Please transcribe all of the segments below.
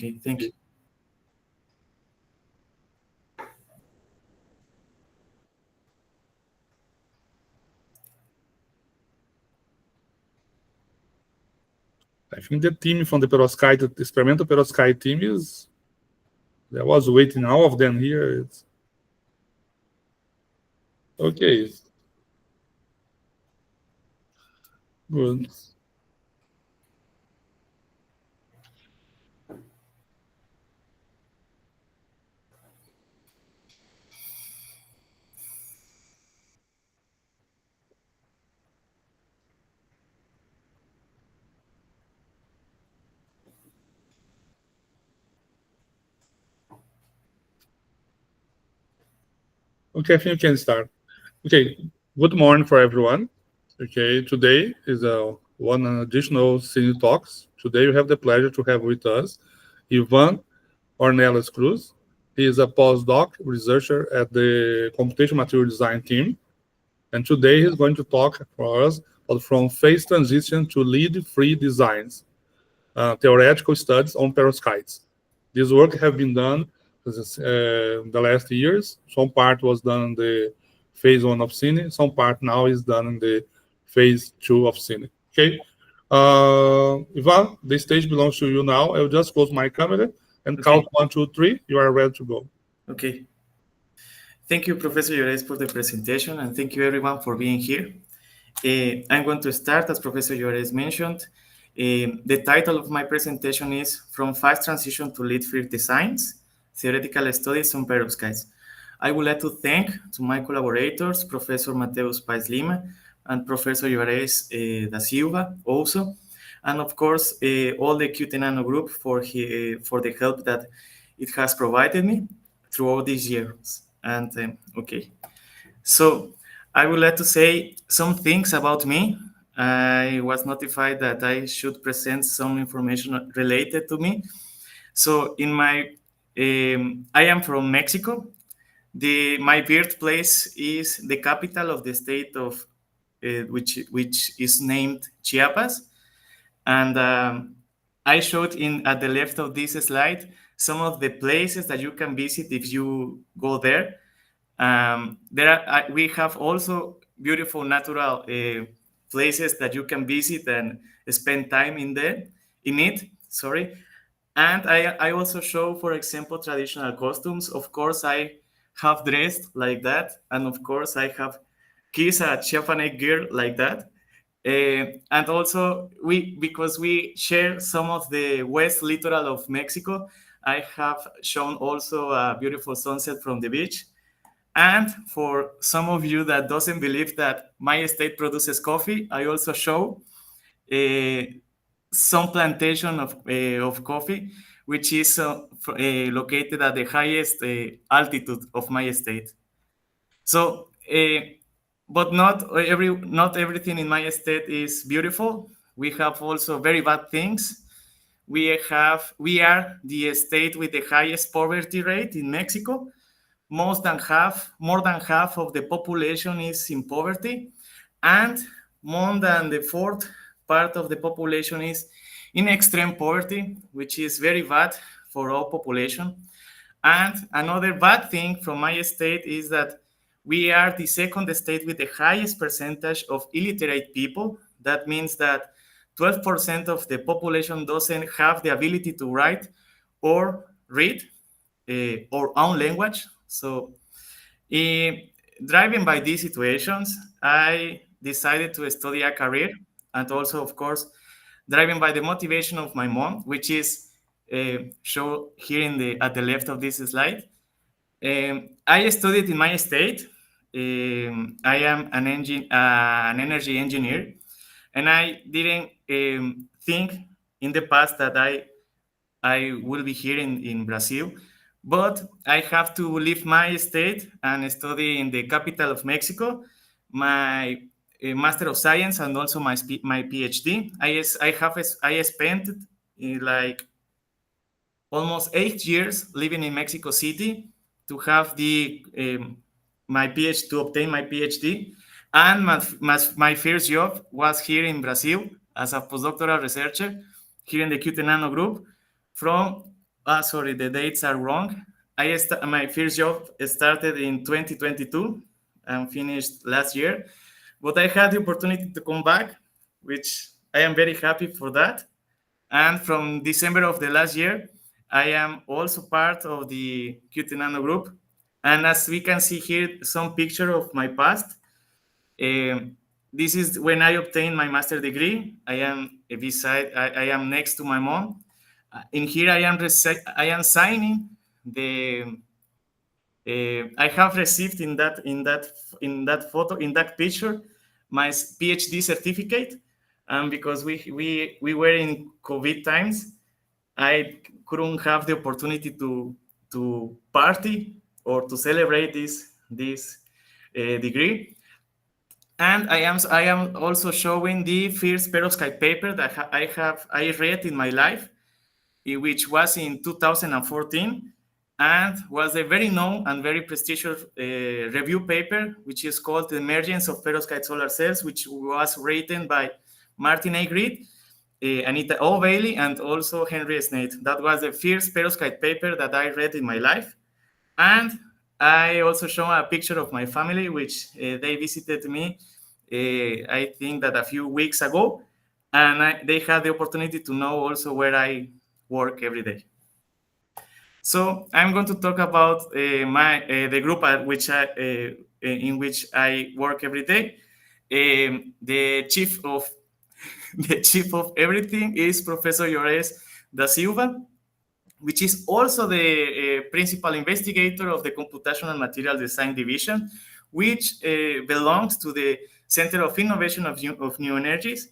Okay, thank you. I think the team from the perovskite, the experimental perovskite team is, I was waiting all of them here. It's okay. Good. Okay, I think you can start. Okay, good morning for everyone. Okay, today is one additional Cine Talks. Today we have the pleasure to have with us Ivan Ornelas Cruz. He is a postdoc researcher at the Computational Material Design team. And today he's going to talk for us about from phase transition to lead-free designs, theoretical studies on perovskites. This work have been done the last years. Some part was done in the phase 1 of Cine. Some part now is done in the phase 2 of Cine. Okay. Ivan, the stage belongs to you now. I'll just close my camera and count 1, 2, 3. You are ready to go. Okay. Thank you, Professor Llores, for the presentation, and thank you, everyone, for being here. I'm going to start, as Professor Llores mentioned. The title of my presentation is From Fast Transition to Lead-Free Designs, Theoretical Studies on Perovskites. I would like to thank to my collaborators, Professor Mateus Paes Lima and Professor Llores da Silva also, and of course, all the Qt Nano group for the help that it has provided me through all these years. And okay, so I would like to say some things about me. I was notified that I should present some information related to me. So I am from Mexico. My birthplace is the capital of the state of which is named Chiapas, and I showed at the left of this slide some of the places that you can visit if you go there. We have also beautiful natural places that you can visit and spend time in it. Sorry. And I also show, for example, traditional costumes. Of course, I have dressed like that. And of course, I have kissed a Chiapanese girl like that. And also, because we share some of the west littoral of Mexico, I have shown also a beautiful sunset from the beach. And for some of you that doesn't believe that my state produces coffee, I also show some plantation of coffee, which is located at the highest altitude of my state. So, but not everything in my state is beautiful. We have also very bad things. We are the state with the highest poverty rate in Mexico. More than half of the population is in poverty, and more than the fourth part of the population is in extreme poverty, which is very bad for all population. And another bad thing from my state is that we are the second state with the highest percentage of illiterate people. That means that 12% of the population doesn't have the ability to write or read our own language. So, driving by these situations, I decided to study a career, and also, of course, driving by the motivation of my mom, which is shown here at the left of this slide. I studied in my state. I am an energy engineer, and I didn't think in the past that I will be here in Brazil. But I have to leave my state and study in the capital of Mexico, my Master of Science and also my PhD. I spent like almost 8 years living in Mexico City to have my PhD, to obtain my PhD. And my first job was here in Brazil as a postdoctoral researcher here in the Qt Nano group from Sorry, the dates are wrong. My first job started in 2022 and finished last year, but I had the opportunity to come back, which I am very happy for that. And from December of the last year, I am also part of the QT Nano group. And as we can see here, some picture of my past. Um, this is when I obtained my master degree. I am next to my mom. In here, I am signing the. I have received in that photo in that picture my PhD certificate, and because we were in COVID times, I couldn't have the opportunity to party or to celebrate this degree. And I am also showing the first perovskite paper that I read in my life, which was in 2014, and was a very known and very prestigious review paper, which is called "The Emergence of Perovskite Solar Cells," which was written by Martin A. Greed, Anita O. Bailey, and also Henry Snate. That was the first perovskite paper that I read in my life. And I also show a picture of my family, which they visited me, I think that a few weeks ago, and they had the opportunity to know also where I work every day. So I'm going to talk about the group in which I work every day. The chief of the chief of everything is Professor Llores da Silva, which is also the principal investigator of the Computational Material Design Division, which belongs to the Center of Innovation of New Energies.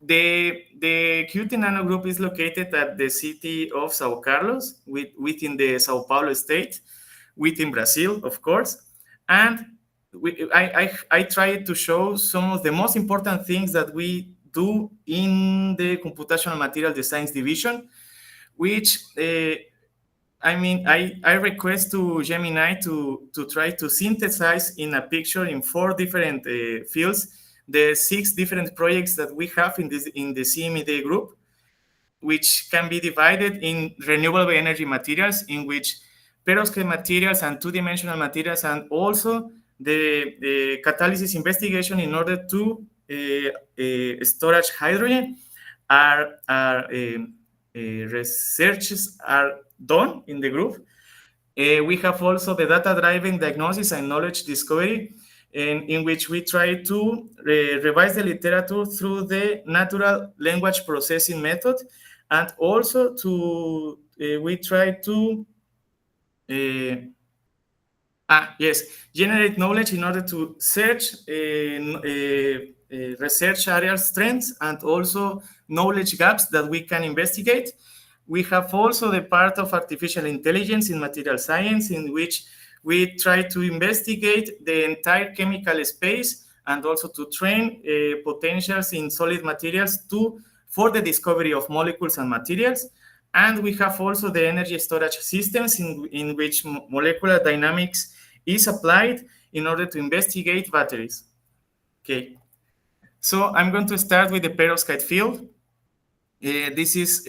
The QT Nano Group is located at the city of Sao Carlos, within the Sao Paulo state, within Brazil, of course. And I tried to show some of the most important things that we do in the Computational Material Design Division, which I request to Gemini to try to synthesize in a picture in 4 different fields the 6 different projects that we have in the CMED group, which can be divided in renewable energy materials, in which perovskite materials and two-dimensional materials, and also the catalysis investigation in order to storage hydrogen are researches are done in the group. We have also the data-driven diagnosis and knowledge discovery, in which we try to revise the literature through the natural language processing method, and also we try to generate knowledge in order to search research area strengths and also knowledge gaps that we can investigate. We have also the part of artificial intelligence in material science, in which we try to investigate the entire chemical space and also to train potentials in solid materials for the discovery of molecules and materials. And we have also the energy storage systems in which molecular dynamics is applied in order to investigate batteries. Okay, so I'm going to start with the perovskite field. This is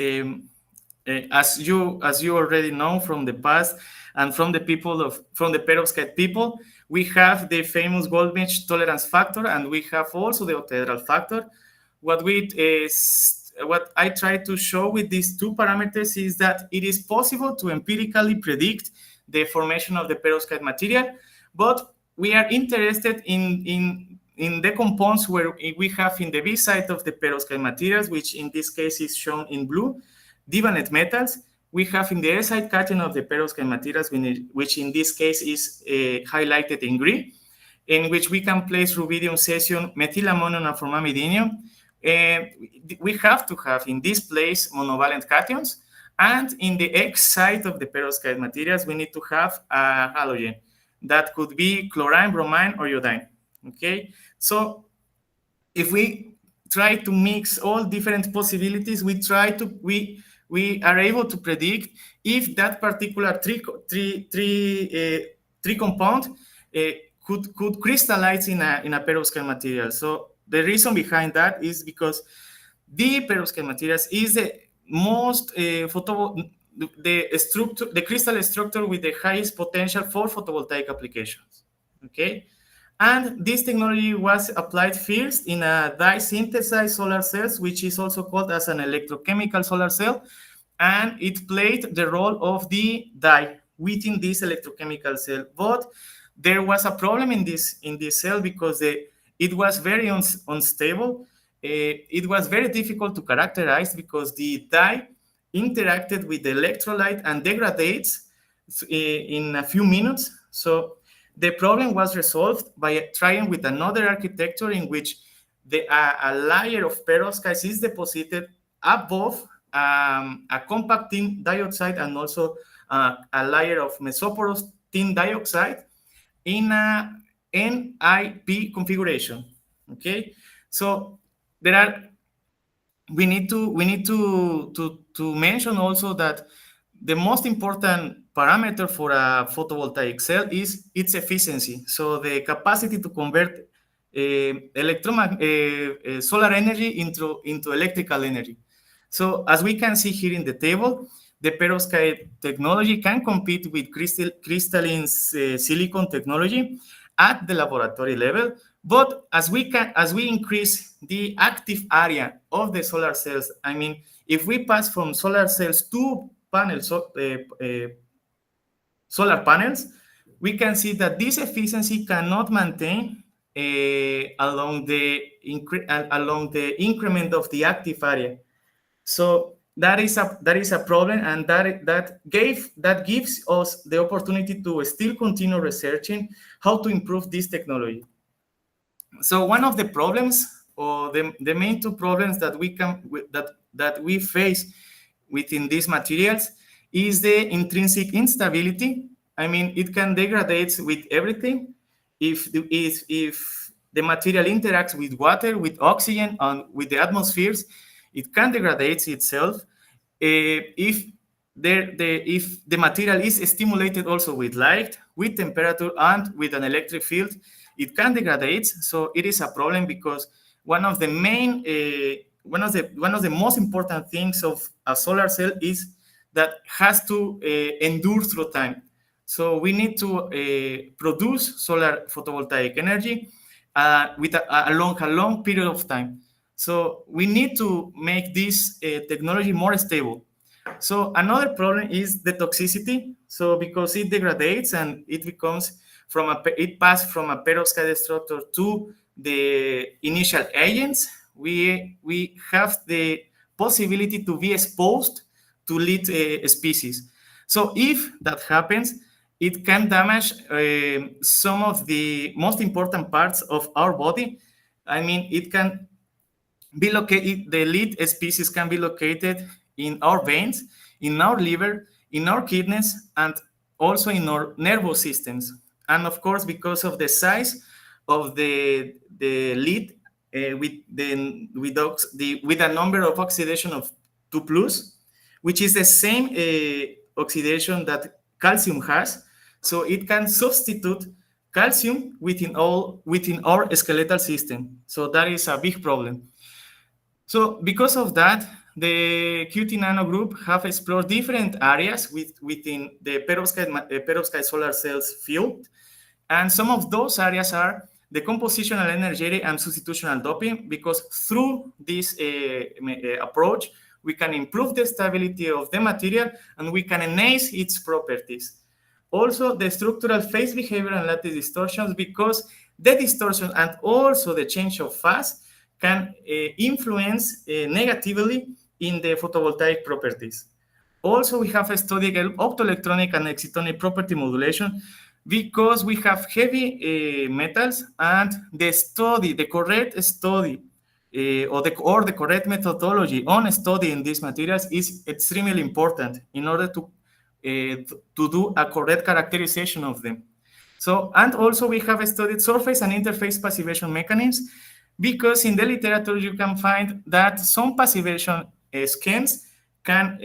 as you already know from the past and from the perovskite people, we have the famous Goldmich tolerance factor, and we have also the octahedral factor. What I try to show with these 2 parameters is that it is possible to empirically predict the formation of the perovskite material, but we are interested in the compounds where we have in the B side of the perovskite materials, which in this case is shown in blue, divalent metals. We have in the S side cation of the perovskite materials, which in this case is highlighted in green, in which we can place rubidium, cesium, methylammonium, and formamidinium. We have to have in this place monovalent cations, and in the X side of the perovskite materials, we need to have a halogen that could be chlorine, bromine, or iodine. Okay, so if we try to mix all different possibilities, we are able to predict if that particular three compound could crystallize in a perovskite material. So the reason behind that is because the perovskite materials is most the structure, the crystal structure with the highest potential for photovoltaic applications. Okay, and this technology was applied first in a dye synthesized solar cells, which is also called as an electrochemical solar cell, and it played the role of the dye within this electrochemical cell. But there was a problem in this cell because it was very unstable. It was very difficult to characterize because the dye interacted with the electrolyte and degrades in a few minutes. So the problem was resolved by trying with another architecture in which a layer of perovskite is deposited above a compact tin dioxide and also a layer of mesoporous tin dioxide in a NIP configuration. Okay, so there are we need to mention also that the most important parameter for a photovoltaic cell is its efficiency. So the capacity to convert solar energy into electrical energy. So as we can see here in the table, the perovskite technology can compete with crystalline silicon technology at the laboratory level. But as we increase the active area of the solar cells, I mean, if we pass from solar cells to panels, solar panels, we can see that this efficiency cannot maintain along the increment of the active area. So that is a problem, and that gives us the opportunity to still continue researching how to improve this technology. So one of the problems, or the main two problems that we face within these materials, is the intrinsic instability. I mean, it can degrade with everything. If the material interacts with water, with oxygen, and with the atmospheres, it can degrade itself. If the material is stimulated also with light, with temperature, and with an electric field, it can degrade. So it is a problem because one of the most important things of a solar cell is that has to endure through time. So we need to produce solar photovoltaic energy with a long period of time. So we need to make this technology more stable. So another problem is the toxicity. So because it degrades and it passes from a perovskite structure to the initial agents, we have the possibility to be exposed to lead species. So if that happens, it can damage some of the most important parts of our body. I mean, it can be located, the lead species can be located in our veins, in our liver, in our kidneys, and also in our nervous systems. And of course, because of the size of the lead, with a number of oxidation of 2+, which is the same oxidation that calcium has, so it can substitute calcium within our skeletal system. So that is a big problem. So because of that, the QT Nano group have explored different areas within the perovskite solar cells field. And some of those areas are the compositional, energetic, and substitutional doping, because through this approach, we can improve the stability of the material and we can enhance its properties. Also, the structural phase behavior and lattice distortions, because the distortion and also the change of phase can influence negatively in the photovoltaic properties. Also, we have studied optoelectronic and excitonic property modulation, because we have heavy metals, and the correct study or the correct methodology on studying these materials is extremely important in order to do a correct characterization of them. So, and also we have studied surface and interface passivation mechanisms, because in the literature you can find that some passivation schemes can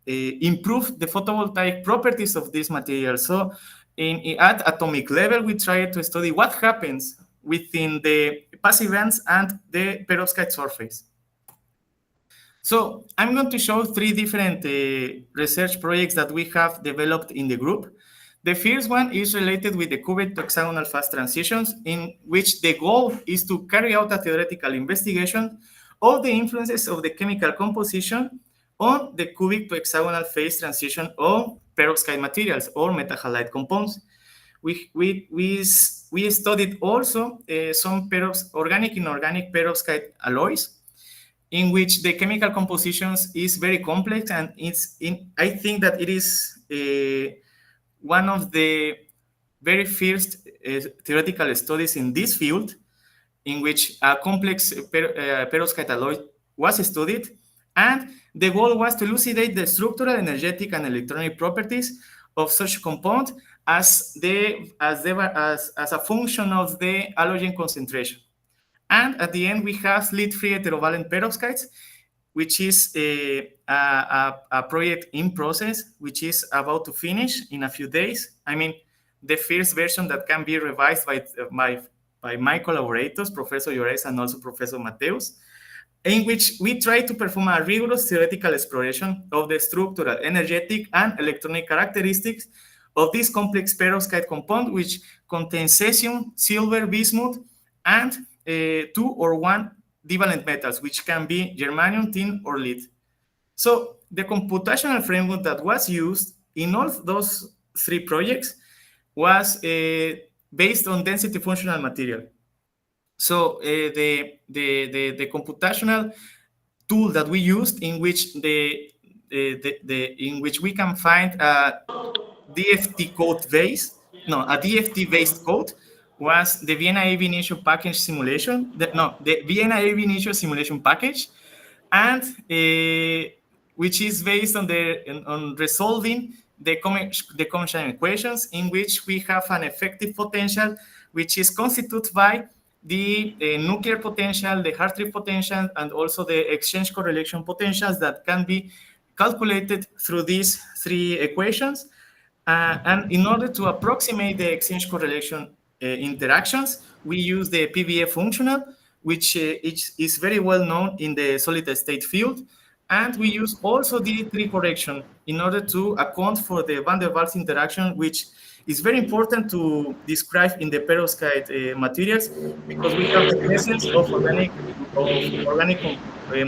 improve the photovoltaic properties of this material. So at atomic level, we try to study what happens within the passive bands and the perovskite surface. So I'm going to show three different research projects that we have developed in the group. The first one is related with the cubic to hexagonal fast transitions, in which the goal is to carry out a theoretical investigation of the influences of the chemical composition on the cubic to hexagonal phase transition of perovskite materials or metahalide compounds. We studied also some organic and inorganic perovskite alloys, in which the chemical compositions is very complex, and I think that it is one of the very first theoretical studies in this field, in which a complex perovskite alloy was studied, and the goal was to elucidate the structural, energetic, and electronic properties of such compound as a function of the halogen concentration. And at the end, we have lead-free heterovalent perovskites, which is a project in process, which is about to finish in a few days. I mean, the first version that can be revised by my collaborators, Professor Llores and also Professor Mateus, in which we try to perform a rigorous theoretical exploration of the structural, energetic, and electronic characteristics of this complex perovskite compound, which contains cesium, silver, bismuth, and two or one divalent metals, which can be germanium, tin, or lead. So the computational framework that was used in all those three projects was based on density functional material. So the computational tool that we used, in which in which we can find a DFT code base, no, a DFT based code, was the Vienna Ab initio package simulation. The Vienna Ab initio simulation package, and which is based on resolving the conventional equations, in which we have an effective potential, which is constituted by the nuclear potential, the Hartree potential, and also the exchange correlation potentials that can be calculated through these three equations. And in order to approximate the exchange correlation interactions, we use the PVF functional, which is very well known in the solid state field. And we use also the tree correction in order to account for the van der Waals interaction, which is very important to describe in the perovskite materials, because we have the presence of organic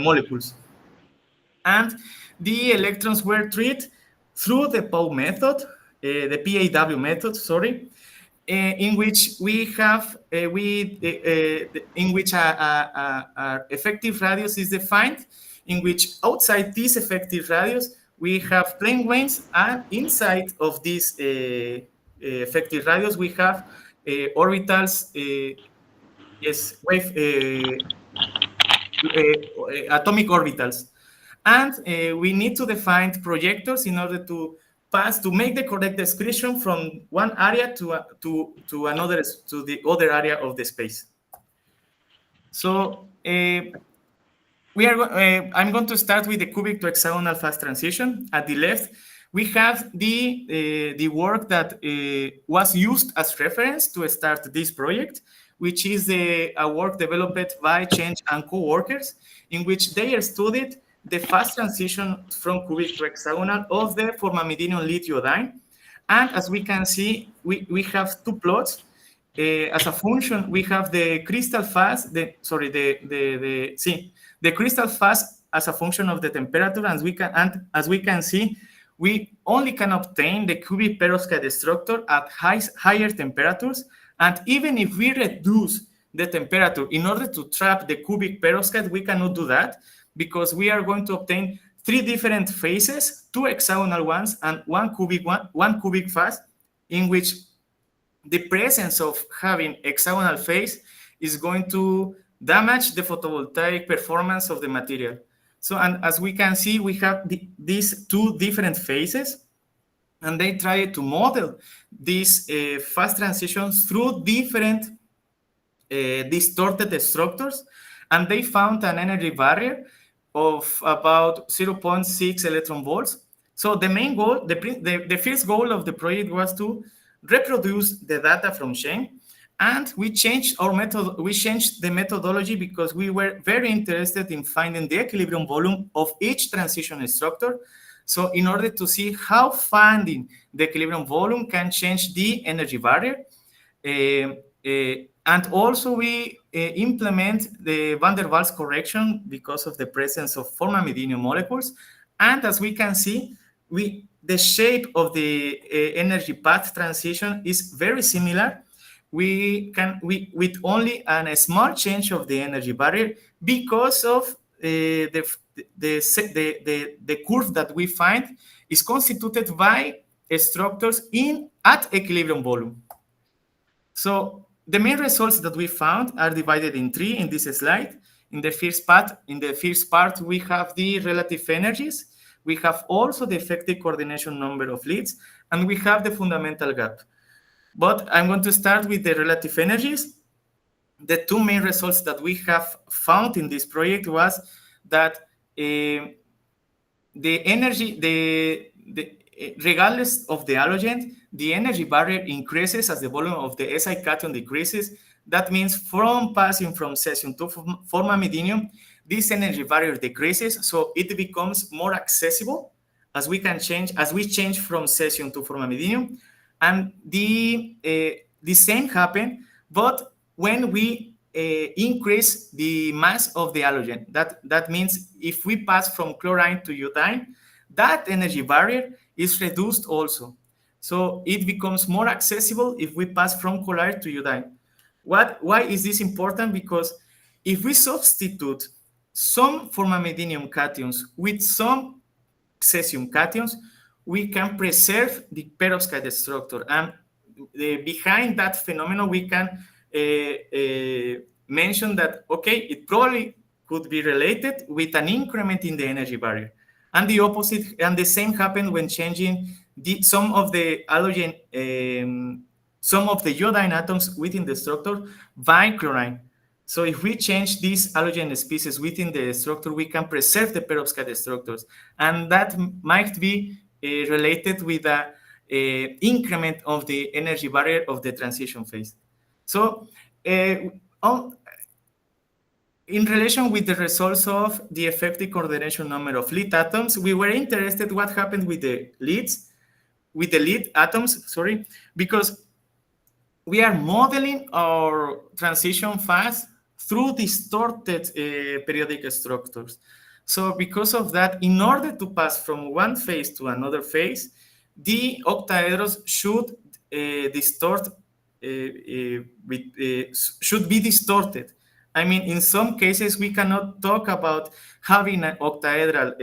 molecules. And the electrons were treated through the PAW method, the PAW method, sorry, in which we have in which a effective radius is defined, in which outside this effective radius we have plane waves, and inside of this effective radius we have orbitals, yes, atomic orbitals. And we need to define projectors in order to make the correct description from one area to another, to the other area of the space. So I'm going to start with the cubic to hexagonal fast transition. At the left, we have the work that was used as reference to start this project, which is a work developed by Chen and co-workers, in which they studied the fast transition from cubic to hexagonal of the formamidinium lead iodine. And as we can see, we have two plots. As a function, we have the crystal fast, the crystal fast as a function of the temperature, and as we can see, we only can obtain the cubic perovskite structure at higher temperatures. And even if we reduce the temperature in order to trap the cubic perovskite, we cannot do that, because we are going to obtain three different phases, two hexagonal ones and one cubic fast, in which the presence of having hexagonal phase is going to damage the photovoltaic performance of the material. So, and as we can see, we have these two different phases, and they try to model these fast transitions through different distorted structures, and they found an energy barrier of about 0.6 electron volts. So the main goal, the first goal of the project was to reproduce the data from Chen And we changed our method. We changed the methodology because we were very interested in finding the equilibrium volume of each transition structure. So in order to see how finding the equilibrium volume can change the energy barrier. And also we implement the van der Waals correction because of the presence of formamidinium molecules. And as we can see, the shape of the energy path transition is very similar. With only a small change of the energy barrier because of the curve that we find is constituted by structures at equilibrium volume. So the main results that we found are divided in three in this slide. In the first part, we have the relative energies. We have also the effective coordination number of leads, and we have the fundamental gap. But I'm going to start with the relative energies. The two main results that we have found in this project was that the energy, regardless of the halogen, the energy barrier increases as the volume of the Si cation decreases. That means from passing from cesium to formamidinium, this energy barrier decreases, so it becomes more accessible as we change from cesium to formamidinium. And the same happened, but when we increase the mass of the halogen, that means if we pass from chlorine to iodine, that energy barrier is reduced also. So it becomes more accessible if we pass from chloride to iodine. Why is this important? Because if we substitute some formamidinium cations with some cesium cations, we can preserve the perovskite structure. And behind that phenomenon, we can mention that, okay, it probably could be related with an increment in the energy barrier. And the opposite, and the same happened when changing some of the halogen, some of the iodine atoms within the structure by chlorine. So if we change these halogen species within the structure, we can preserve the perovskite structures. And that might be related with the increment of the energy barrier of the transition phase. So in relation with the results of the effective coordination number of lead atoms, we were interested what happened with the lead atoms, because we are modeling our transition phase through distorted periodic structures. So because of that, in order to pass from one phase to another phase, the octaedros should should be distorted. I mean, in some cases, we cannot talk about having an octaedral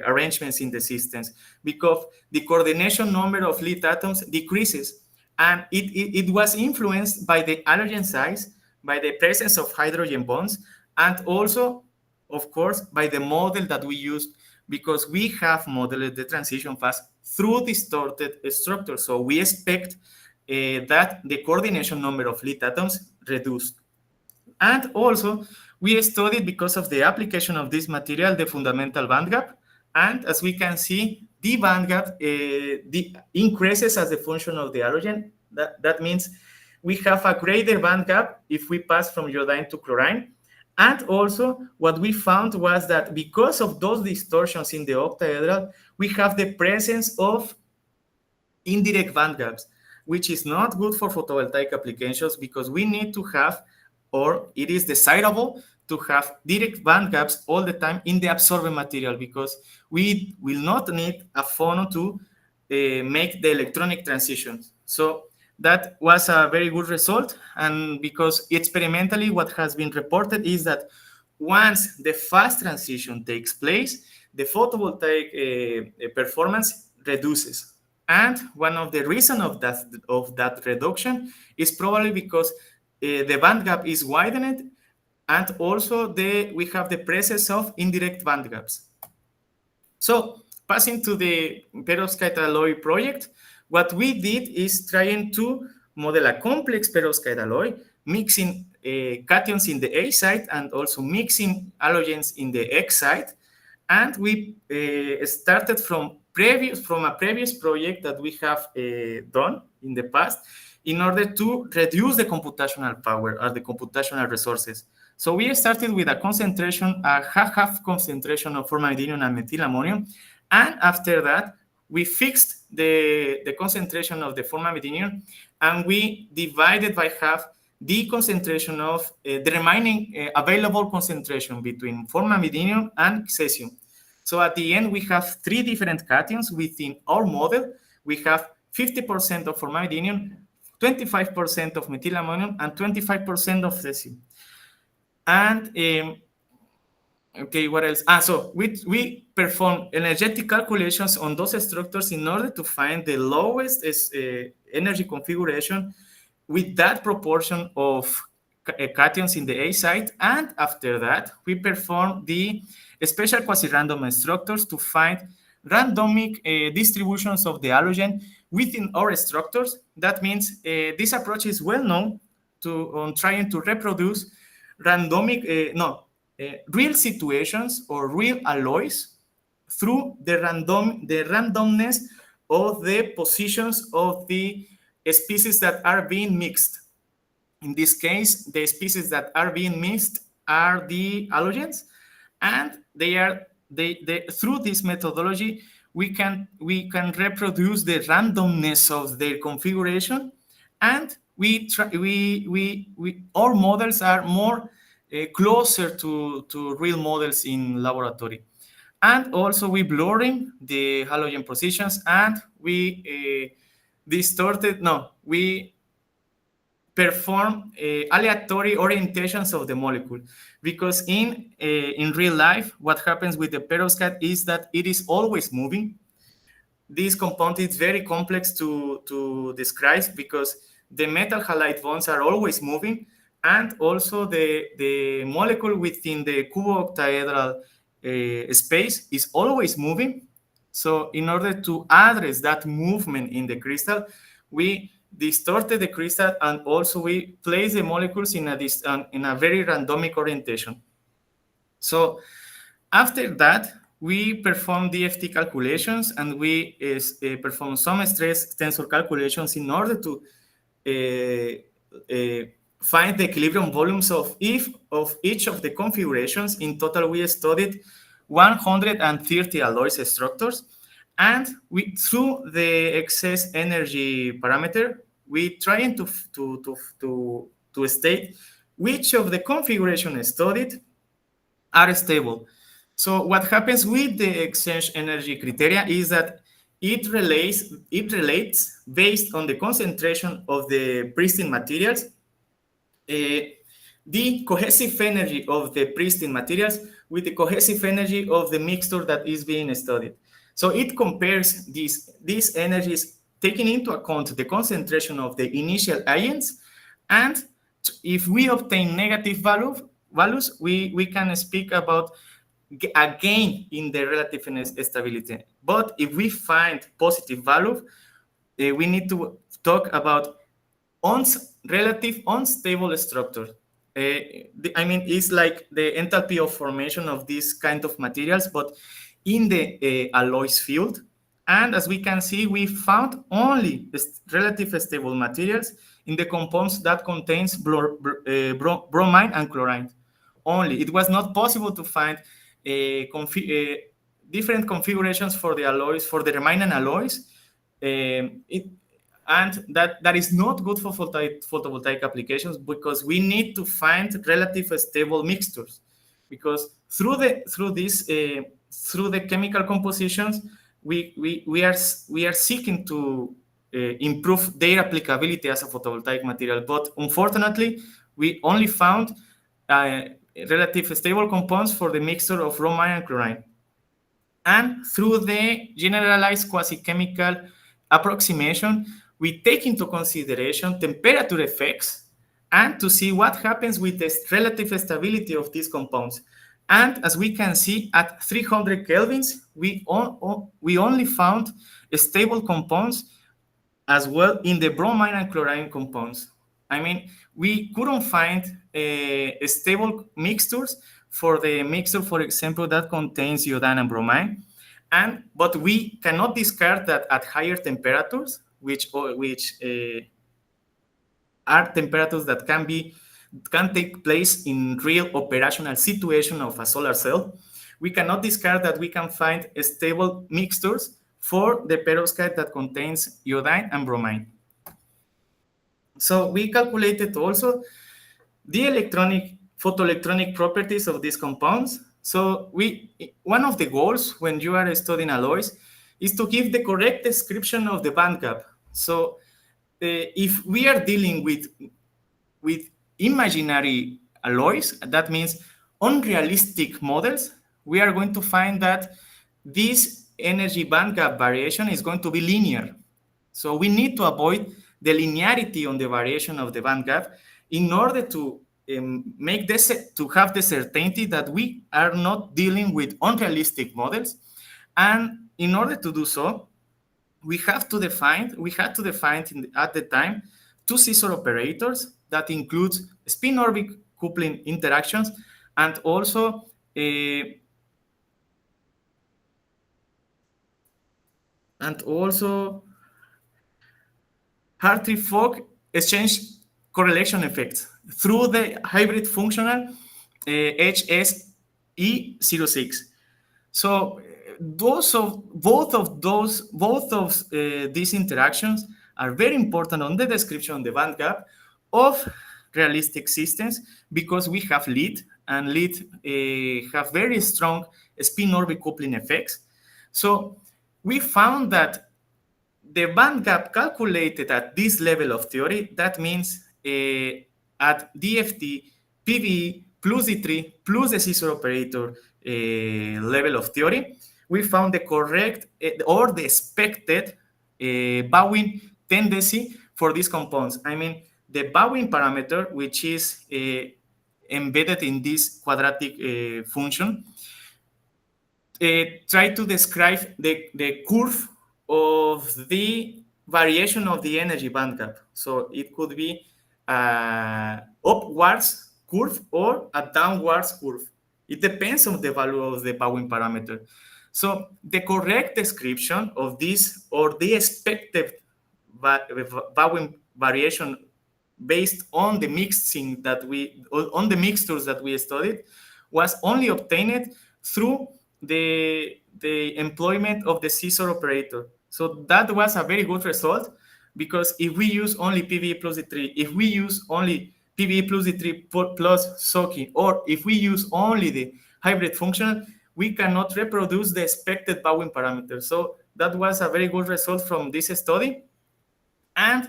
arrangements in the systems because the coordination number of lead atoms decreases. And it was influenced by the halogen size, by the presence of hydrogen bonds, and also, of course, by the model that we used, because we have modeled the transition phase through distorted structures. So we expect that the coordination number of lead atoms reduced. And also, we studied, because of the application of this material, the fundamental band gap. And as we can see, the band gap increases as a function of the halogen. That means we have a greater band gap if we pass from iodine to chlorine. And also, what we found was that because of those distortions in the octaedral, we have the presence of indirect band gaps, which is not good for photovoltaic applications, because we need to have, or it is desirable to have direct band gaps all the time in the absorbent material, because we will not need a phono to make the electronic transitions. So that was a very good result. And because experimentally what has been reported is that once the fast transition takes place, the photovoltaic performance reduces. And one of the reasons of that reduction is probably because the band gap is widened, and also we have the presence of indirect band gaps. So passing to the perovskite alloy project, what we did is trying to model a complex perovskite alloy, mixing cations in the A side and also mixing halogens in the X side. And we started from from a previous project that we have done in the past in order to reduce the computational power or the computational resources. So we started with a concentration, a half concentration of formamidinium and methylammonium, and after that, we fixed the concentration of the formamidinium, and we divided by half the concentration of the remaining available concentration between formamidinium and cesium. So at the end, we have three different cations within our model. We have 50% of formamidinium, 25% of methylammonium, and 25% of cesium. And okay, what else? So we perform energetic calculations on those structures in order to find the lowest energy configuration with that proportion of cations in the A site. And after that, we perform the special quasi-random structures to find randomic distributions of the halogen within our structures. That means this approach is well known on trying to reproduce randomic, real situations or real alloys through the randomness of the positions of the species that are being mixed. In this case, the species that are being mixed are the halogens, and through this methodology we can reproduce the randomness of their configuration, and our models are more closer to real models in laboratory. And also we blurring the halogen positions, and we perform aleatory orientations of the molecule, because in real life, what happens with the perovskite is that it is always moving. This compound is very complex to describe because the metal halide bonds are always moving, and also the molecule within the cubo-octaedral space is always moving. So in order to address that movement in the crystal, we distorted the crystal, and also we place the molecules in a very randomic orientation. So after that, we perform DFT calculations, and we perform some stress tensor calculations in order to find the equilibrium volumes of each of the configurations. In total, we studied 130 alloys structures, and through the excess energy parameter, we trying to state which of the configurations studied are stable. So what happens with the exchange energy criteria is that it relates based on the concentration of the pristine materials, the cohesive energy of the pristine materials with the cohesive energy of the mixture that is being studied. So it compares these energies, taking into account the concentration of the initial agents, and if we obtain negative values, we can speak about a gain in the relative stability. But if we find positive value, we need to talk about relative unstable structure. It's like the enthalpy of formation of this kind of materials, but in the alloys field. And as we can see, we found only relative stable materials in the compounds that contains bromine and chlorine. Only. It was not possible to find different configurations for the alloys, for the remaining alloys. And that is not good for photovoltaic applications, because we need to find relative stable mixtures, because through the chemical compositions, we are seeking to improve their applicability as a photovoltaic material. But unfortunately, we only found relative stable compounds for the mixture of bromine and chlorine. And through the generalized quasi-chemical approximation, we take into consideration temperature effects and to see what happens with the relative stability of these compounds. And as we can see, at 300 kelvins, we only found stable compounds as well in the bromine and chlorine compounds. I mean, we couldn't find stable mixtures for the mixture, for example, that contains iodine and bromine. But we cannot discard that at higher temperatures, which are temperatures that can take place in real operational situation of a solar cell, we cannot discard that we can find stable mixtures for the perovskite that contains iodine and bromine. So we calculated also the photoelectronic properties of these compounds. So one of the goals when you are studying alloys is to give the correct description of the band gap. So if we are dealing with imaginary alloys, that means unrealistic models, we are going to find that this energy band gap variation is going to be linear. So we need to avoid the linearity on the variation of the band gap in order to have the certainty that we are not dealing with unrealistic models. And in order to do so, we had to define at the time two scissor operators that includes spin orbit coupling interactions and also Hartree-Fock exchange correlation effects through the hybrid functional HSE06. So both of these interactions are very important on the description of the band gap of realistic systems because we have lead, and lead have very strong spin orbit coupling effects. So we found that the band gap calculated at this level of theory, that means at DFT, PVE plus D3 plus the scissor operator level of theory, we found the correct or the expected bowing tendency for these compounds. I mean, the bowing parameter, which is embedded in this quadratic function, try to describe the curve of the variation of the energy band gap. So it could be upwards curve or a downwards curve. It depends on the value of the bowing parameter. So the correct description of this or the expected bowing variation based on the mixtures that we studied was only obtained through the employment of the scissor operator. So that was a very good result because if we use only PVE plus D3, if we use only PVE plus D3 plus SOCI, or if we use only the hybrid functional, we cannot reproduce the expected bowing parameter. So that was a very good result from this study. And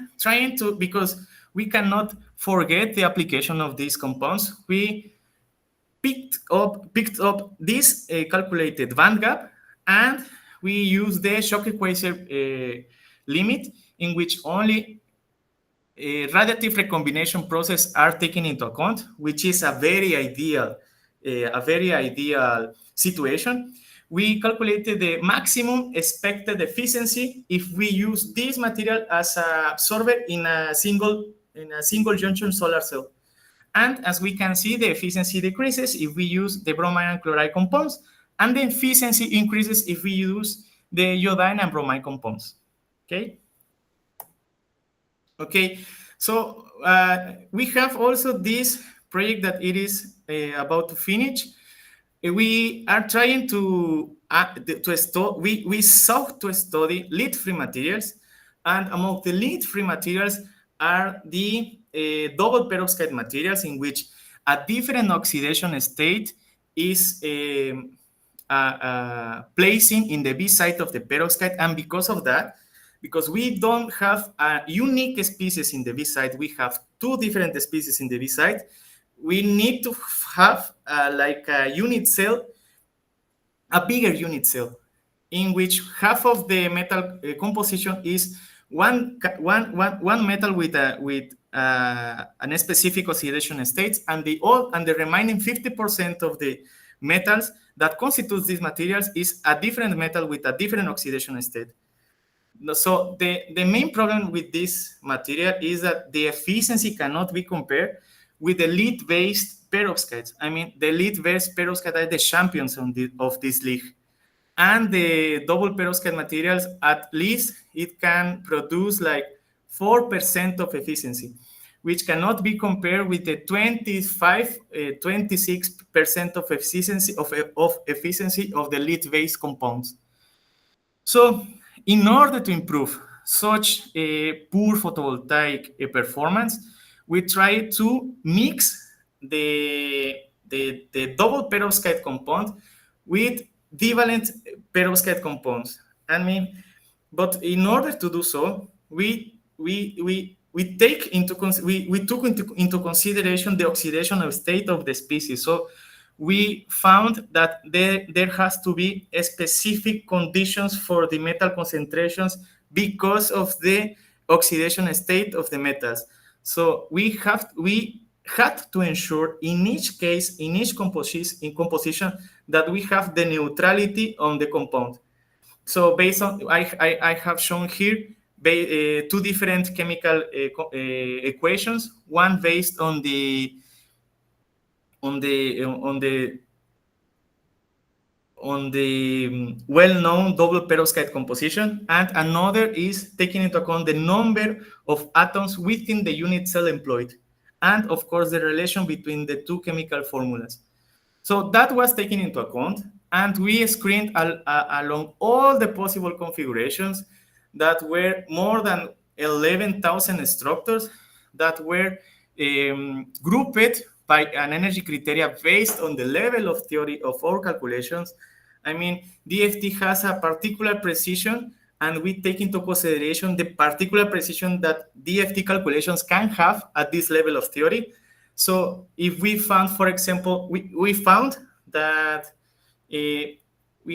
because we cannot forget the application of these compounds, we picked up this calculated band gap, and we use the shock equalizer limit in which only radiative recombination process are taken into account, which is a very ideal situation. We calculated the maximum expected efficiency if we use this material as an absorber in a single junction solar cell. And as we can see, the efficiency decreases if we use the bromine and chloride compounds, and the efficiency increases if we use the iodine and bromine compounds. Okay. So we have also this project that it is about to finish. We are trying to study. We sought to study lead-free materials, and among the lead-free materials are the double perovskite materials in which a different oxidation state is placing in the B site of the perovskite, and because of that, because we don't have a unique species in the B site, we have two different species in the B site. We need to have like a unit cell, a bigger unit cell, in which half of the metal composition is one metal with an specific oxidation state, and the remaining 50% of the metals that constitutes these materials is a different metal with a different oxidation state. So the main problem with this material is that the efficiency cannot be compared with the lead-based perovskites. I mean, the lead-based perovskites are the champions of this league. And the double perovskite materials, at least it can produce like 4% of efficiency, which cannot be compared with the 26% of efficiency of the lead-based compounds. So, in order to improve such a poor photovoltaic performance, we try to mix the double perovskite compound with divalent perovskite compounds. I mean, but in order to do so, we took into consideration the oxidational state of the species. So we found that there has to be specific conditions for the metal concentrations because of the oxidation state of the metals. So we had to ensure in each case, in each composition, that we have the neutrality on the compound. So based on, I have shown here two different chemical equations, one based on the well-known double perovskite composition, and another is taking into account the number of atoms within the unit cell employed, and of course the relation between the two chemical formulas. So that was taken into account, and we screened along all the possible configurations that were more than 11,000 structures that were grouped by an energy criteria based on the level of theory of our calculations. I mean, DFT has a particular precision, and we take into consideration the particular precision that DFT calculations can have at this level of theory. So if we found, for example, we found that we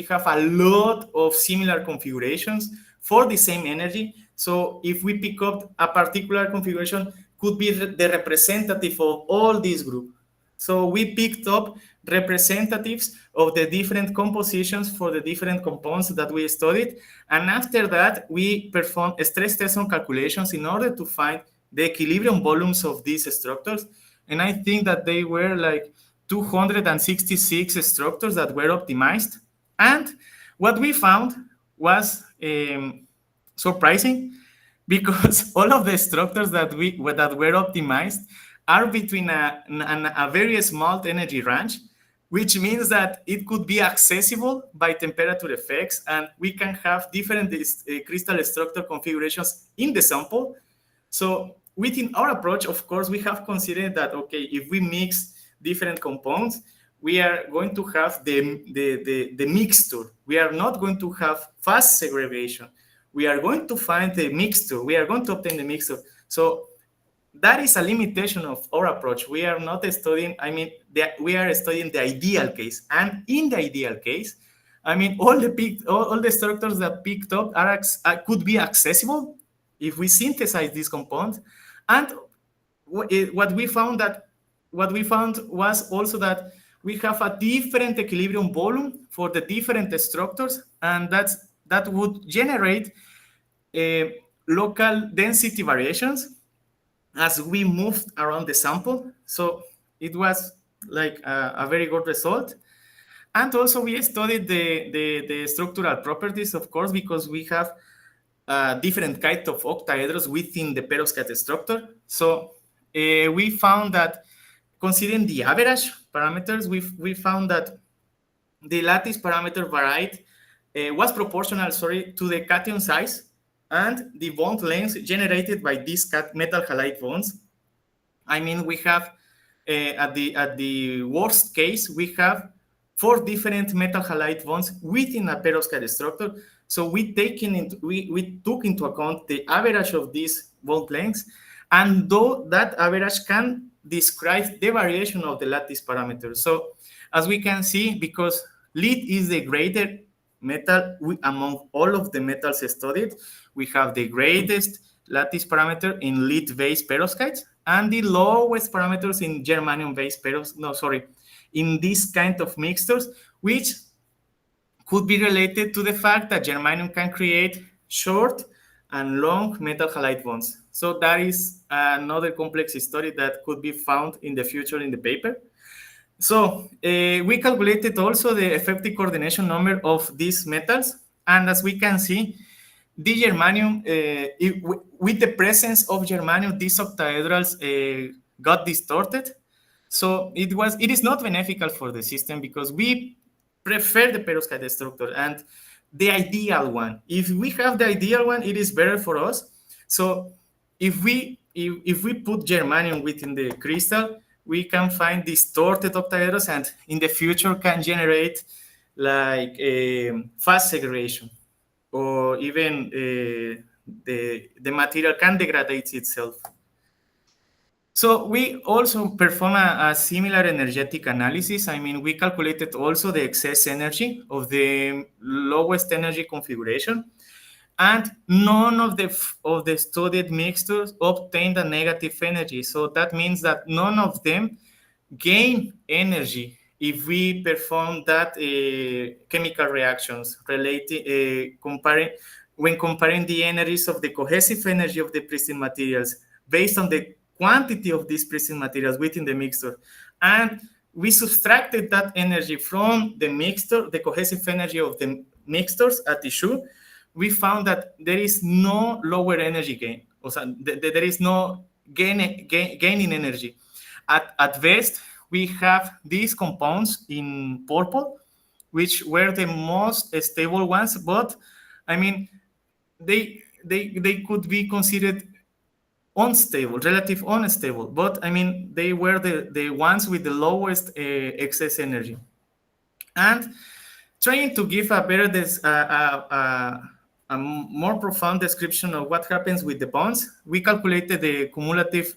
have a lot of similar configurations for the same energy. So if we pick up a particular configuration, could be the representative of all these groups. So we picked up representatives of the different compositions for the different compounds that we studied. And after that, we performed stress test on calculations in order to find the equilibrium volumes of these structures. And I think that they were like 266 structures that were optimized. And what we found was surprising, because all of the structures that were optimized are between a very small energy range, which means that it could be accessible by temperature effects, and we can have different crystal structure configurations in the sample. So within our approach, of course, we have considered that, okay, if we mix different compounds, we are going to have the mixture. We are not going to have fast segregation. We are going to find the mixture. We are going to obtain the mixture. So that is a limitation of our approach. We are not studying, we are studying the ideal case. And in the ideal case, all the structures that picked up could be accessible if we synthesize these compounds. And what we found was also that we have a different equilibrium volume for the different structures, and that would generate local density variations as we moved around the sample. So it was like a very good result. And also we studied the structural properties, of course, because we have different kinds of octahedrons within the perovskite structure. So we found that, considering the average parameters, we found that the lattice parameter was proportional, to the cation size and the bond length generated by these metal halide bonds. We have at the worst case, we have 4 different metal halide bonds within a perovskite structure. So we took into account the average of these bond lengths, and though that average can describe the variation of the lattice parameter. So as we can see, because lead is the greater metal among all of the metals studied, we have the greatest lattice parameter in lead-based perovskites and the lowest parameters in germanium-based in this kind of mixtures, which could be related to the fact that germanium can create short and long metal halide bonds. So that is another complex story that could be found in the future in the paper. So we calculated also the effective coordination number of these metals, and as we can see, the germanium, with the presence of germanium, these octahedrals got distorted. So it is not beneficial for the system because we prefer the perovskite structure and the ideal one. If we have the ideal one, it is better for us. So if we put germanium within the crystal, we can find distorted octahedrals and in the future can generate like fast segregation, or even the material can degrade itself. So we also perform a similar energetic analysis. I mean, we calculated also the excess energy of the lowest energy configuration, and none of the studied mixtures obtained a negative energy. So that means that none of them gain energy if we perform that chemical reactions related when comparing the energies of the cohesive energy of the pristine materials based on the quantity of these pristine materials within the mixture, and we subtracted that energy from the mixture, the cohesive energy of the mixtures at tissue. We found that there is no lower energy gain, or there is no gain in energy. At best, we have these compounds in purple, which were the most stable ones, but I mean, they could be considered unstable, relative unstable, but I mean, they were the ones with the lowest excess energy. And trying to give a better, a more profound description of what happens with the bonds, we calculated the cumulative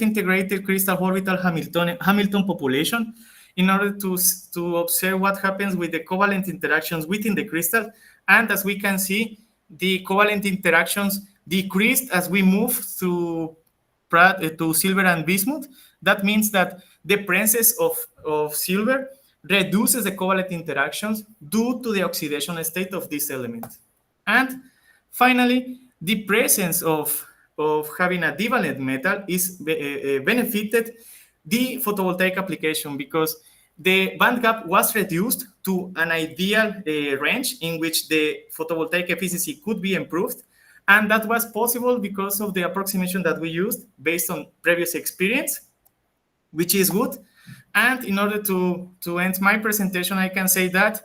integrated crystal orbital Hamilton population in order to observe what happens with the covalent interactions within the crystal. And as we can see, the covalent interactions decreased as we move to silver and bismuth. That means that the presence of silver reduces the covalent interactions due to the oxidation state of this element. And finally, the presence of having a divalent metal is benefited the photovoltaic application because the band gap was reduced to an ideal range in which the photovoltaic efficiency could be improved. And that was possible because of the approximation that we used based on previous experience, which is good. And in order to end my presentation, I can say that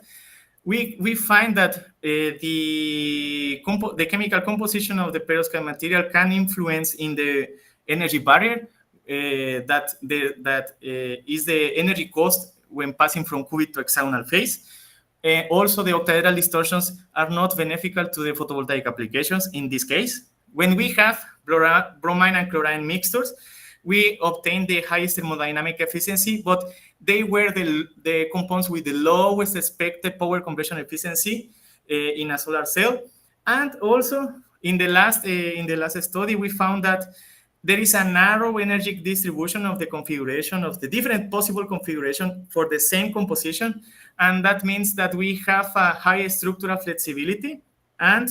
we find that the chemical composition of the perovskite material can influence in the energy barrier that is the energy cost when passing from cubic to hexagonal phase. Also, the octahedral distortions are not beneficial to the photovoltaic applications in this case. When we have bromine and chlorine mixtures, we obtain the highest thermodynamic efficiency, but they were the compounds with the lowest expected power conversion efficiency in a solar cell. And also, in the last study, we found that there is a narrow energy distribution of the configuration of the different possible configuration for the same composition. And that means that we have a high structural flexibility, and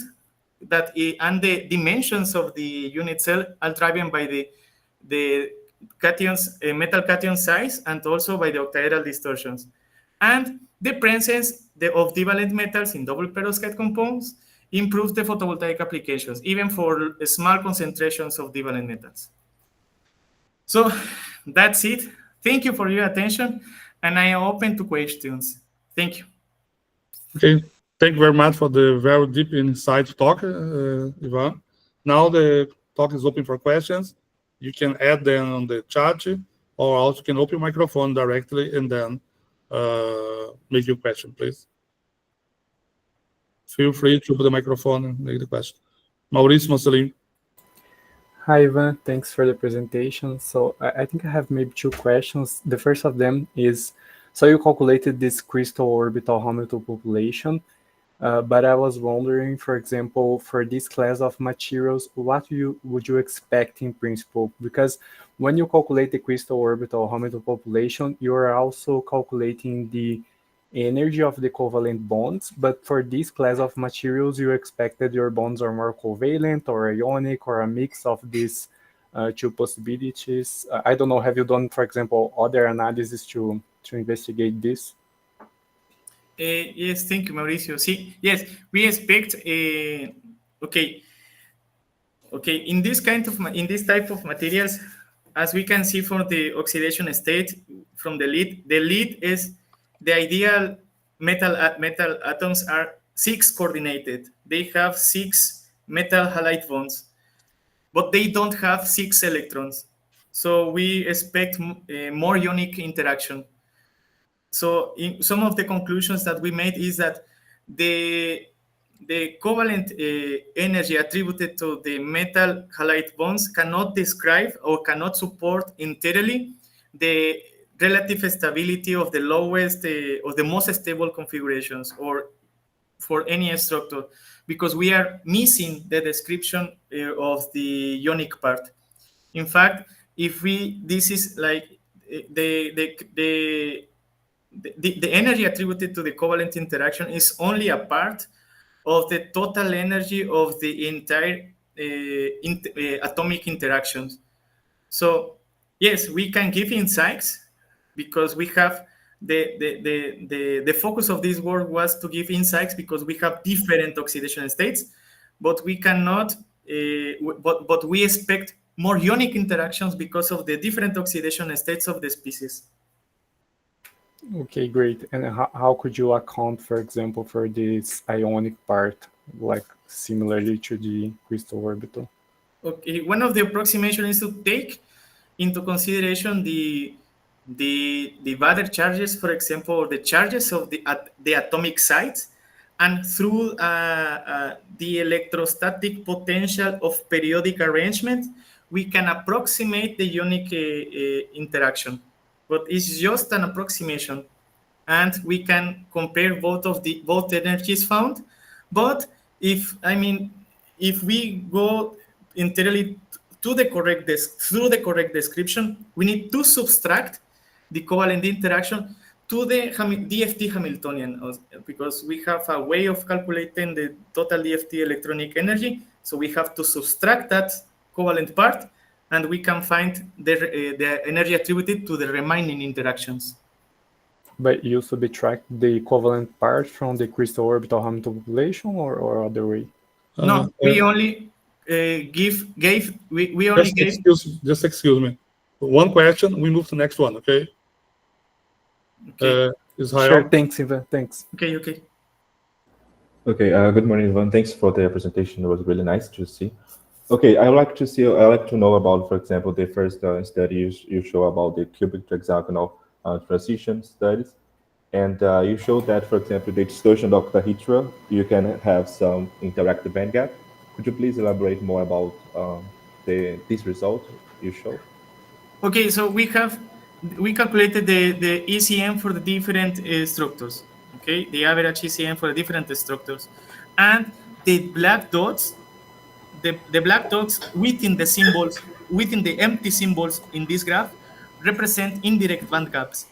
the dimensions of the unit cell are driven by the cations, metal cation size, and also by the octahedral distortions. And the presence of divalent metals in double perovskite compounds improves the photovoltaic applications, even for small concentrations of divalent metals. So that's it. Thank you for your attention, and I am open to questions. Thank you. Okay, thank you very much for the very deep insight talk, Ivan. Now the talk is open for questions. You can add them on the chat, or also can open your microphone directly and then make your question, please. Feel free to put the microphone and make the question. Mauricio Marcelinho. Hi, Ivan. Thanks for the presentation. So I think I have maybe two questions. The first of them is, so you calculated this crystal orbital Hamilton population, but I was wondering, for example, for this class of materials, what would you expect in principle? Because when you calculate the crystal orbital Hamilton population, you are also calculating the energy of the covalent bonds, but for this class of materials, you expect that your bonds are more covalent or ionic or a mix of these two possibilities. I don't know, have you done, for example, other analysis to investigate this? Yes, thank you, Mauricio. See, yes, we expect. Okay, okay. In this type of materials, as we can see from the oxidation state from the lead is the ideal metal atoms are 6 coordinated. They have 6 metal halide bonds, but they don't have 6 electrons. So we expect more unique interaction. So some of the conclusions that we made is that the covalent energy attributed to the metal halide bonds cannot describe or cannot support entirely the relative stability of the lowest or the most stable configurations or for any structure, because we are missing the description of the ionic part. In fact, if we this is like the energy attributed to the covalent interaction is only a part of the total energy of the entire atomic interactions. So yes, we can give insights because we have the focus of this work was to give insights because we have different oxidation states, but we cannot, but we expect more ionic interactions because of the different oxidation states of the species. Okay, great. And how could you account, for example, for this ionic part, like similarly to the crystal orbital? Okay, one of the approximations is to take into consideration the Vader charges, for example, or the charges of the atomic sites, and through the electrostatic potential of periodic arrangement, we can approximate the ionic interaction. But it's just an approximation, and we can compare both energies found. But if we go entirely through the correct description, we need to subtract the covalent interaction to the DFT Hamiltonian, because we have a way of calculating the total DFT electronic energy. So we have to subtract that covalent part, and we can find the energy attributed to the remaining interactions. But you subtract the equivalent part from the crystal orbital Hamilton population, or other way? No, we only we only gave. Just excuse me. One question, we move to the next one, okay? Okay. Sure, thanks, Ivan. Thanks. Okay. Okay, good morning, everyone. Thanks for the presentation. It was really nice to see. Okay, I like to know about, for example, the first study you show about the cubic to hexagonal transition studies. And you showed that, for example, the distortion octahedra, you can have some interactive band gap. Could you please elaborate more about this result you showed? Okay, so we calculated the ECM for the different structures. Okay, the average ECM for the different structures, and the black dots, the black dots within the symbols, within the empty symbols in this graph, represent indirect band gaps.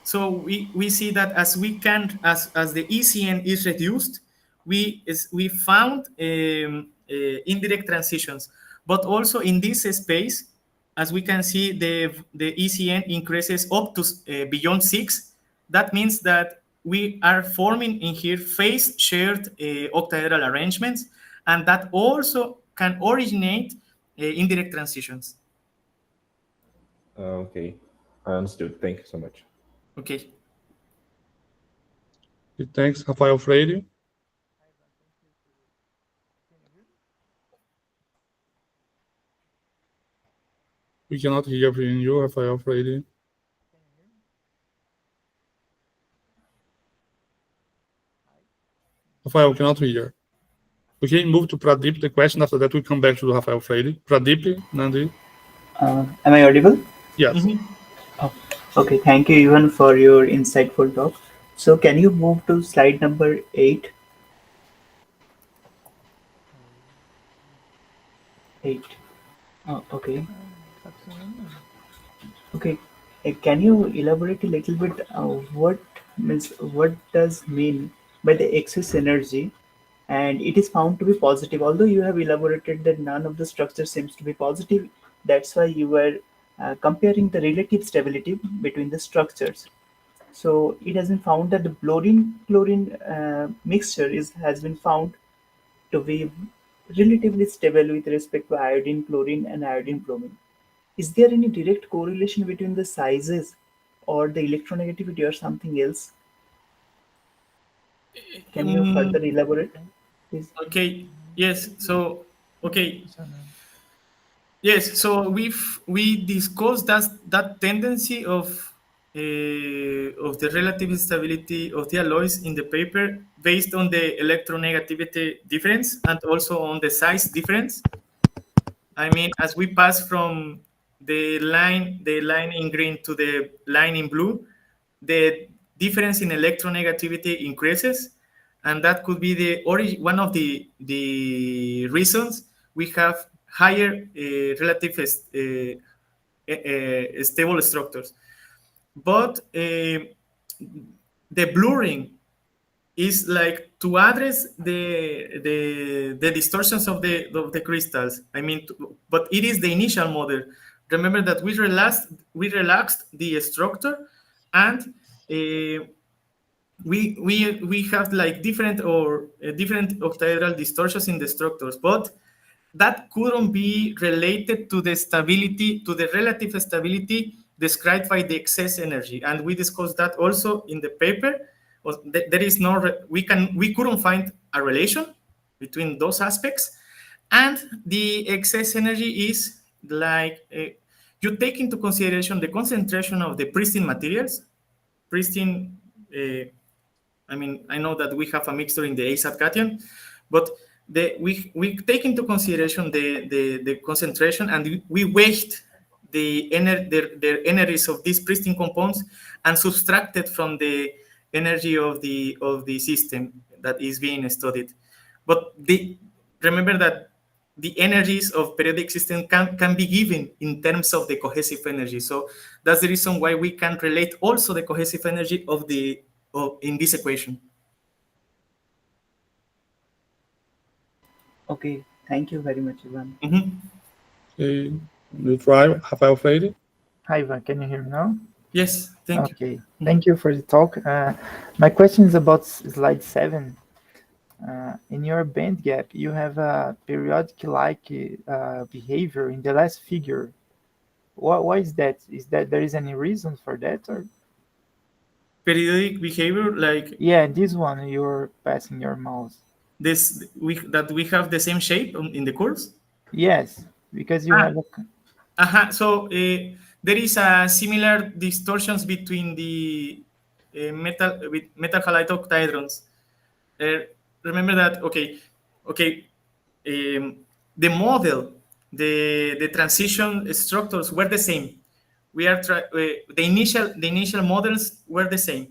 So we see that as the ECN is reduced, we found indirect transitions, but also in this space, as we can see, the ECN increases up to beyond 6. That means that we are forming in here phase shared octahedral arrangements, and that also can originate indirect transitions. Okay, I understood. Thank you so much. Okay. Thanks, Rafael Freire. We cannot hear from you, Rafael Freire. Rafael, we cannot hear. Okay, move to Pradeep. The question after that, we come back to Rafael Freire. Pradeep, Nandi. Am I audible? Yes. Mm-hmm. Oh, okay, thank you, Ivan, for your insightful talk. So can you move to slide number 8? 8. Oh, okay. Okay. Can you elaborate a little bit what does mean by the excess energy? And it is found to be positive, although you have elaborated that none of the structure seems to be positive. That's why you were comparing the relative stability between the structures. So it has been found that the chlorine mixture has been found to be relatively stable with respect to iodine chlorine and iodine bromine. Is there any direct correlation between the sizes or the electronegativity or something else? Can you further elaborate, please? Okay. Yes. So okay. Yes. So we discussed that tendency of the relative stability of the alloys in the paper based on the electronegativity difference and also on the size difference. I mean, as we pass from the line in green to the line in blue, the difference in electronegativity increases, and that could be one of the reasons we have higher relative stable structures. But the blurring is like to address the distortions of the crystals. I mean, but it is the initial model. Remember that we relaxed the structure, and we have like different octahedral distortions in the structures, but that couldn't be related to the stability, to the relative stability described by the excess energy, and we discussed that also in the paper. There is no we couldn't find a relation between those aspects, and the excess energy is like you take into consideration the concentration of the pristine materials, pristine. I mean, I know that we have a mixture in the ASAT cation, but we take into consideration the concentration, and we weight the energies of these pristine compounds and subtracted from the energy of the system that is being studied. But remember that the energies of periodic system can be given in terms of the cohesive energy. So that's the reason why we can relate also the cohesive energy in this equation. Okay, thank you very much, Ivan. Mm-hmm. Okay, you try, Rafael Freire. Hi, Ivan. Can you hear me now? Yes, thank you. Okay, thank you for the talk. My question is about slide 7. In your band gap, you have a periodic-like behavior in the last figure. Why is that? Is that there is any reason for that, or? Periodic behavior, like Yeah, this one you're passing your mouse. this, we have the same shape in the curves. Yes, because you have a. So there is a similar distortions between the metal halide octahedrons. Remember that. Okay. The model, the transition structures were the same. The initial models were the same.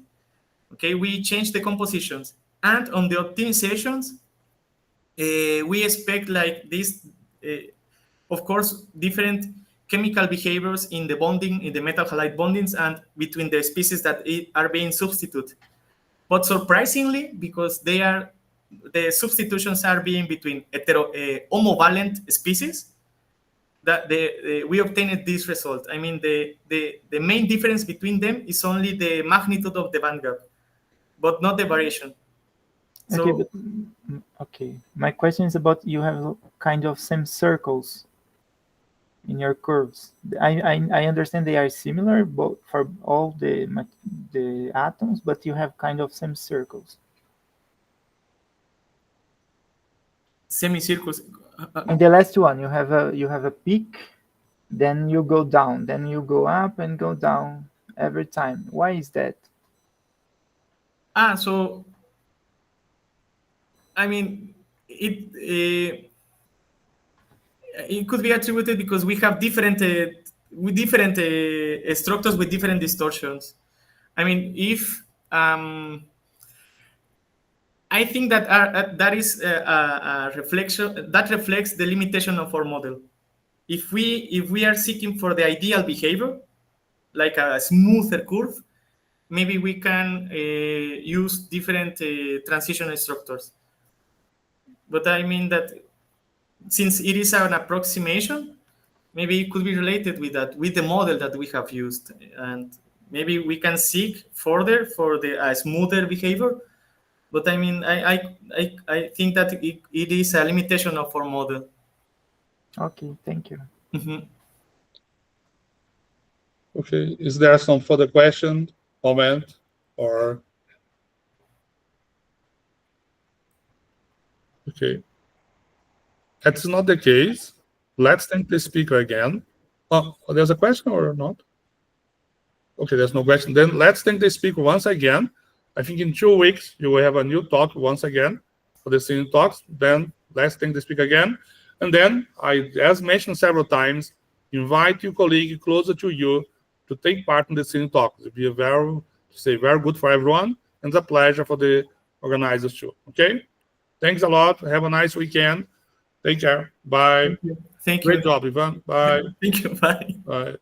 Okay, we changed the compositions, and on the optimizations, we expect like this. Of course, different chemical behaviors in the bonding, in the metal halide bondings, and between the species that are being substituted. But surprisingly, because the substitutions are being between homovalent species, that we obtained this result. I mean, the main difference between them is only the magnitude of the band gap, but not the variation. Okay, but okay. My question is about you have kind of same circles in your curves. I understand they are similar both for all the atoms, but you have kind of same circles. Semicircles. In the last one, you have a peak, then you go down, then you go up and go down every time. Why is that? So I mean, it could be attributed because we have different structures with different distortions. I mean, if I think that is a reflection that reflects the limitation of our model. If we are seeking for the ideal behavior, like a smoother curve, maybe we can use different transition structures. But I mean that since it is an approximation, maybe it could be related with that, with the model that we have used, and maybe we can seek further for the smoother behavior. But I mean, I think that it is a limitation of our model. Okay, thank you. Mhm. Okay, is there some further question, comment, or? Okay, that's not the case. Let's thank the speaker again. Oh, there's a question or not? Okay, there's no question. Then let's thank the speaker once again. I think in 2 weeks, you will have a new talk once again for the Cine Talks. Then let's thank the speaker again. And then, as mentioned several times, invite your colleague closer to you to take part in the Cine Talks. It will be very good for everyone, and it's a pleasure for the organizers too. Okay? Thanks a lot. Have a nice weekend. Take care. Bye. Thank you. Great job, Ivan. Bye. Thank you. Bye. Bye.